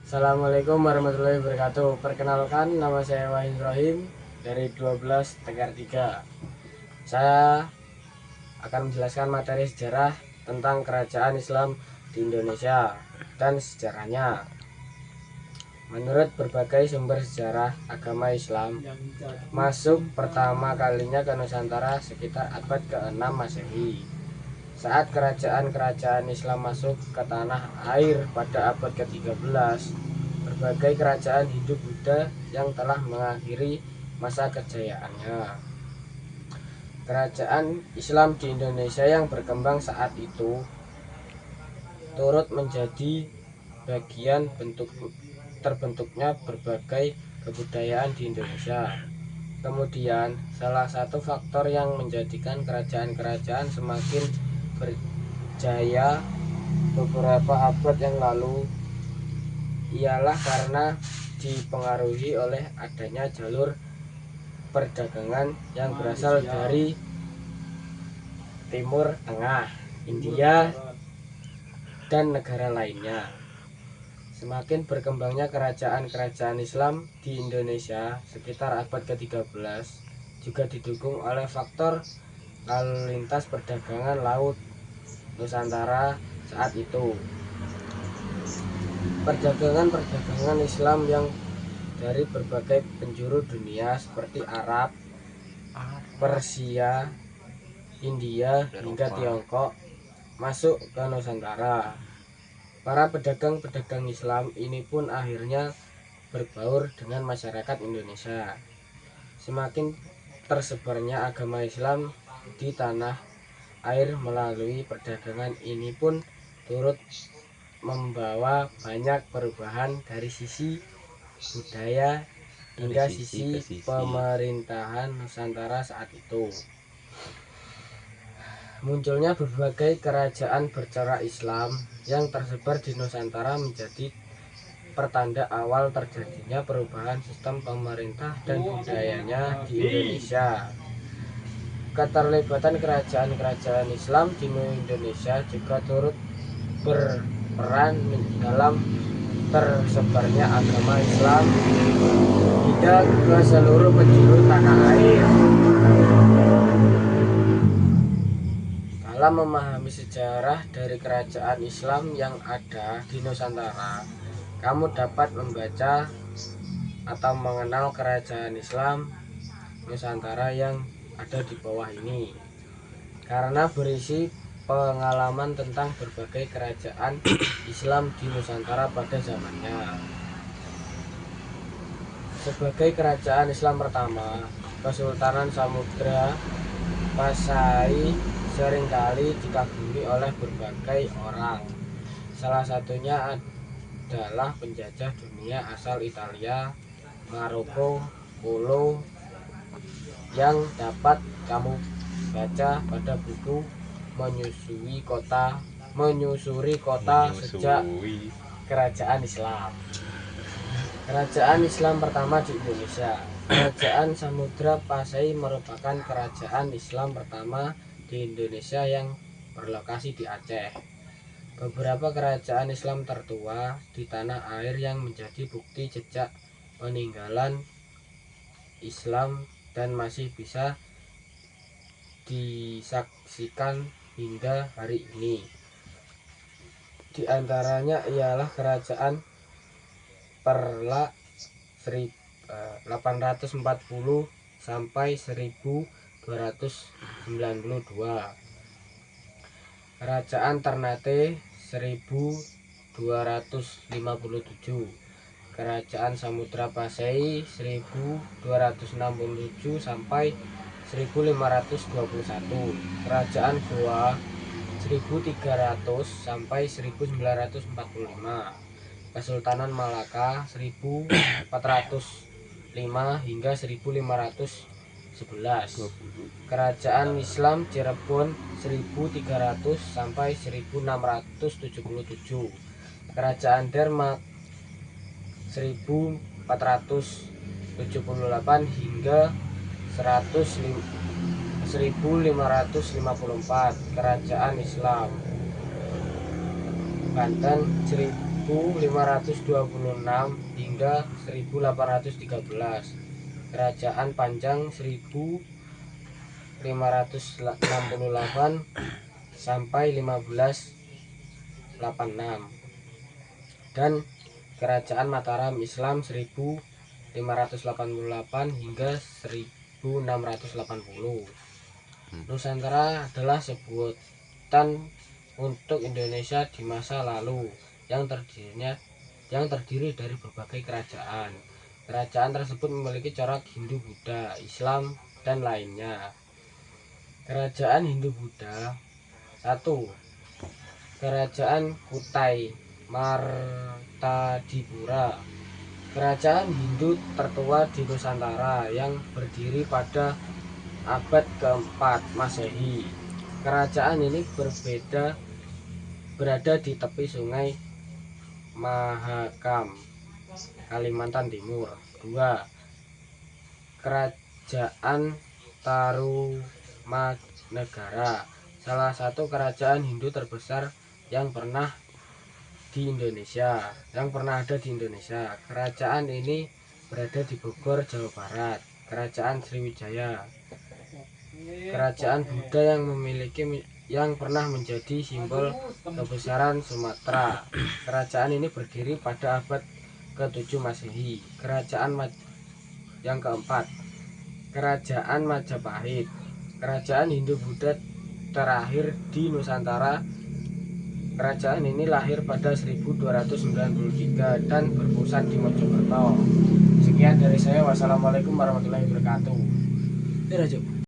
Assalamualaikum warahmatullahi wabarakatuh. Perkenalkan, nama saya Wahid Ibrahim dari 12 Tegar 3. Saya akan menjelaskan materi sejarah tentang kerajaan Islam di Indonesia dan sejarahnya. Menurut berbagai sumber sejarah, agama Islam masuk pertama kalinya ke Nusantara sekitar abad ke-6 Masehi. Saat kerajaan-kerajaan Islam masuk ke tanah air pada abad ke-13, berbagai kerajaan Hindu-Buddha yang telah mengakhiri masa kejayaannya. Kerajaan Islam di Indonesia yang berkembang saat itu turut menjadi bagian terbentuknya berbagai kebudayaan di Indonesia. Kemudian, salah satu faktor yang menjadikan kerajaan-kerajaan semakin berjaya beberapa abad yang lalu ialah karena dipengaruhi oleh adanya jalur perdagangan yang berasal dari Timur Tengah, India, dan negara lainnya. Semakin berkembangnya kerajaan-kerajaan Islam di Indonesia sekitar abad ke-13 juga didukung oleh faktor lalu lintas perdagangan laut Nusantara saat itu. Perdagangan Islam yang dari berbagai penjuru dunia seperti Arab, Persia, India, hingga Tiongkok masuk ke Nusantara. Para pedagang-pedagang Islam ini pun akhirnya berbaur dengan masyarakat Indonesia. Semakin tersebarnya agama Islam di tanah air melalui perdagangan ini pun turut membawa banyak perubahan dari sisi budaya hingga sisi pemerintahan Nusantara saat itu. Munculnya berbagai kerajaan bercorak Islam yang tersebar di Nusantara menjadi pertanda awal terjadinya perubahan sistem pemerintah dan budayanya di Indonesia. Keterlibatan kerajaan-kerajaan Islam di Indonesia juga turut berperan dalam tersebarnya agama Islam hingga ke seluruh penjuru tanah air. Dalam memahami sejarah dari kerajaan Islam yang ada di Nusantara, kamu dapat membaca atau mengenal kerajaan Islam Nusantara yang ada di bawah ini, karena berisi pengalaman tentang berbagai kerajaan Islam di Nusantara pada zamannya. Sebagai kerajaan Islam pertama, Kesultanan Samudra Pasai seringkali dikagumi oleh berbagai orang. Salah satunya adalah penjajah dunia asal Italia, Maroko, Polo, yang dapat kamu baca pada buku Menyusuri Kota Sejak Kerajaan Islam. Kerajaan Islam pertama di Indonesia. Kerajaan Samudra Pasai merupakan kerajaan Islam pertama di Indonesia yang berlokasi di Aceh. Beberapa kerajaan Islam tertua di tanah air yang menjadi bukti jejak peninggalan Islam dan masih bisa disaksikan hingga hari ini. Di antaranya ialah Kerajaan Perla 840 sampai 1292, Kerajaan Ternate 1257, Kerajaan Samudra Pasai 1267 sampai 1521, Kerajaan Goa 1300 sampai 1945, Kesultanan Malaka 1405 hingga 1511, Kerajaan Islam Cirebon 1300 sampai 1677, Kerajaan Demak 1478 hingga 1554, Kerajaan Islam Banten 1526 hingga 1813. Kerajaan Panjang 1568 sampai 1586, dan Kerajaan Mataram Islam 1588 hingga 1680. Nusantara adalah sebutan untuk Indonesia di masa lalu yang terdiri dari berbagai kerajaan. Kerajaan tersebut memiliki corak Hindu, Buddha, Islam, dan lainnya. Kerajaan Hindu Buddha: 1. Kerajaan Kutai Martadipura, kerajaan Hindu tertua di Nusantara yang berdiri pada abad keempat Masehi. Kerajaan ini berada di tepi Sungai Mahakam, Kalimantan Timur. 2. Kerajaan Tarumanegara, salah satu kerajaan Hindu terbesar yang pernah ada di Indonesia. Kerajaan ini berada di Bogor, Jawa Barat. Kerajaan Sriwijaya, kerajaan Buddha yang pernah menjadi simbol kebesaran Sumatera. Kerajaan ini berdiri pada abad ke-7 Masehi. Yang keempat, Kerajaan Majapahit, kerajaan Hindu Buddha terakhir di Nusantara. Kerajaan ini lahir pada 1293 dan berpusat di Mojokerto. Sekian dari saya. Wassalamualaikum warahmatullahi wabarakatuh.